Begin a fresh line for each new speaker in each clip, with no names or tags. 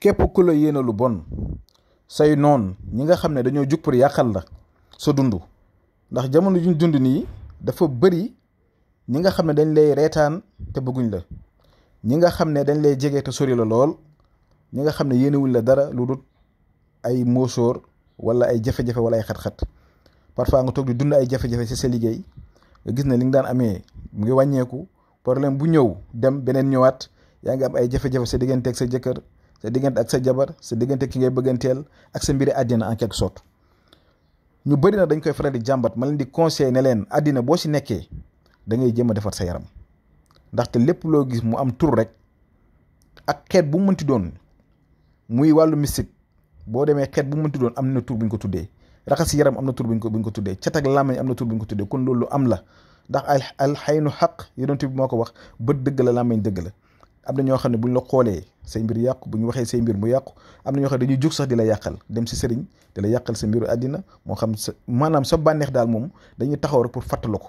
képp ku la yéene lu bon say noon ñi nga xam ne dañoo jug pour yàqal la sa dund ndax jamono juñ dund nii dafa bëri ñi nga xam ne dañ lay reetaan te bëgguñ la, ñi nga xam ne dañ lay jege te sori la lool, ñi nga xam ne yéenewuñ la dara lu dul ay moosóor wala ay jafe-jafe wala ay xat-xat. parfois nga toog di dund ay jafe-jafe ci sa liggéey nga gis ne li nga daan amee mu ngi wàññeeku, problème bu ñëw dem beneen ñëwaat, yaa ngi am ay jafe-jafe sa diggante ak sa jëkkër, sa diggante ak sa jabar, sa diggante ki ngay bëgganteel ak sa mbiri àddina en quelque sorte. ñu bëri na dañ koy faral di jàmbat, ma leen di conseiller ne leen àddina boo si nekkee da ngay jéem a defar sa yaram, ndaxte lépp loo gis mu am tur rek ak xeet bu mu mënti doon, muy wàllu mystique boo demee xeet bu mu mënti doon am na tur bu ñu ko tuddee. raxas yaram am na tur bu ñu ko tuddee, cat ak làmmiñ am na tur bu ñu ko tuddee. kon loolu am la ndax al xaynu xaq yonent bi moo ko wax, bët dëgg la làmmiñ dëgg la. am na ñoo xam ne bu ñu la xoolee say mbir yàqu, bu ñu waxee say mbir mu yàqu. am na ñoo xam ne dañuy jug sax di la yàqal, dem si sëriñ di la yàqal sa mbiru àddina, moo xam sa maanaam sa bànneex daal moom dañuy taxaw rek pour fàttala ko.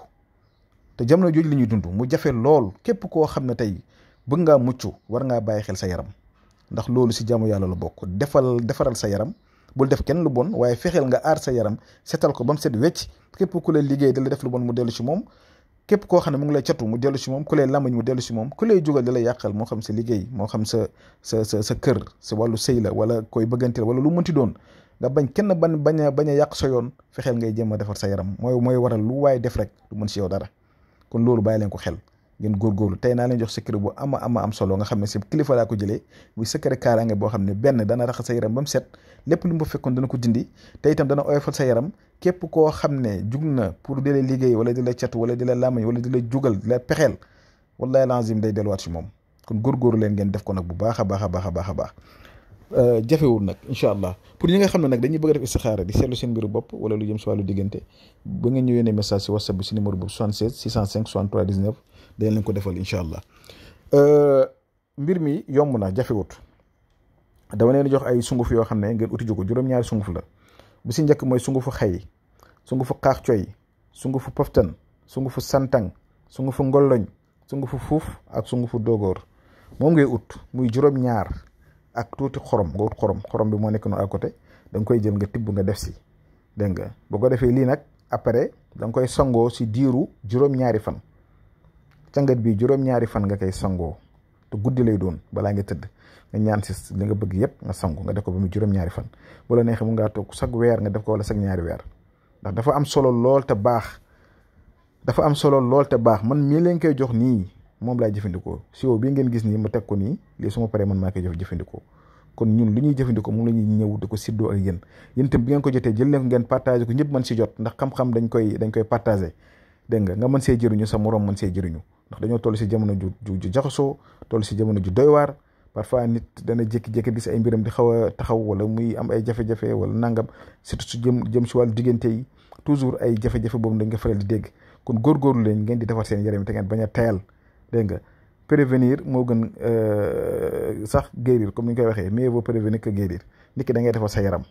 te jamono jooju li ñuy dund mu jafe lool, képp koo xam ne tey bëgg ngaa mucc war ngaa bàyyi xel sa yaram, ndax loolu si jaamu yàlla la bokk. defaral sa yaram, bul def kenn lu bon, waaye fexeel nga aar sa yaram, setal ko ba mu set wecc. képp ku lay liggéey da la def lu bon mu dellu si moom, képp koo xam ne mu ngi lay catu mu dellu si moom, ku lay làmbañ mu dellu si moom, ku lay jugal da lay yàqal, moo xam sa liggéey, moo xam sa kër, sa wàllu sëy la wala koy bëgganteel wala lu mënti doon, nga bañ kenn bañ a yàq sa yoon. fexeel ngay jéem a defar sa yaram, mooy waral lu waaye def rek du mën si yow dara. kon loolu bàyyi leen ko xel, ngeen góorgóorlu. tey naa leen jox secret bu ama am solo nga xam ne si kilifa laa ko jëlee, muy secret kaaraange boo xam ne benn dana raxas sa yaram ba mu set, lépp lu mu fekkoon dana ko dindi, te itam dana oyofal sa yaram. képp koo xam ne jug na pour di la liggéey wala di la catu wala di la làmmañ wala di la jugal di la pexeel, wallahi lazim day delluwaat si moom. kon góorgóorlu leen ngeen def ko nag bu baax a baax. jafewul nag incha allah. pour ñi nga xam ne nag dañuy bëgg a def istixaara di seetlu seen mbiru bopp wala lu jëm si wàllu diggante, ba ngeen ñu yónnee message si whatsapp bi si numéro boobu 76 605 63 19 dañ leen ko defal incha allah. mbir mi yomb na, jafewut. dama leen jox ay sunguf yoo xam ne ngeen uti ko, juróom-ñaari sunguf la. bu si njëkk mooy sungufu xay, sungufu xaax coy, sungufu poftan, sungufu santang, sungufu ngolloñ, sungufu fuuf ak sungufu dogoor. moom ngay ut muy juróom-ñaar ak tuuti xorom. nga ut xorom bi moo nekk noonu à côté, da nga koy jël nga tibb nga def si, dégg nga. boo ko defee lii nag après da nga koy sangoo si diiru juróom-ñaari fan. cangat bi juróom-ñaari fan nga koy sangoo, te guddi lay doon balaa nga tëdd. nga ñaan si li nga bëgg yëpp nga sangu, nga def ko ba mu juróom-ñaari fan. bu la neexee mu ngaa toog sag weer nga def ko wala sag ñaari weer, ndax dafa am solo lool te baax. man mii leen koy jox nii moom laay jëfandikoo. siwo bii ngeen gis nii ma teg ko nii, lii su ma paree man maa koy jëfandikoo. kon ñun li ñuy jëfandikoo moom la ñuy ñëw di ko siddoo ak yéen tam bi ngeen ko jotee jël leen ko ngeen partagé ko, ñëpp mën si jot, ndax xam-xam dañ koy partagé, dégg nga mën see jëriñu, sa moroom mën see jëriñu. ndax dañoo toll si jamono ju jaxasoo, toll si jamono ju doy waar. parfois nit dana jékki-jékki gis ay mbiram di xaw a taxaw wala muy am ay jafe-jafe wala nangam, surtout su jëm si wàllu diggante yi, toujours ay jafe-jafe boobu dañ ko faral di dégg. kon góorgóorlu leen ngeen di defar seen yaram te ngeen bañ a tayal, dégg nga. prévenir moo gën sax guérir, comme ni ñu koy waxee, mieux vaut prévenir que guérir. nit ki da ngay defar sa yaram,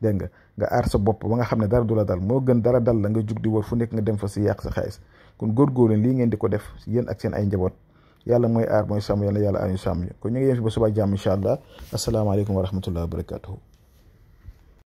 dégg nga aar sa bopp ba nga xam ne dara du la dal, moo gën dara dal la nga jug di wër fu nekk nga dem fa si yàq sa xaalis. kon góorgóorlu lii ngeen di ko def yéen ak seen ay njaboot. yàlla mooy aar mooy sàmm, yàlla aar ñu sàmm ñu. kon ñu ngi yem fi ba suba jàmm incha allah. asalaamaaleykum wa rahmatullahi wa barakatuhu.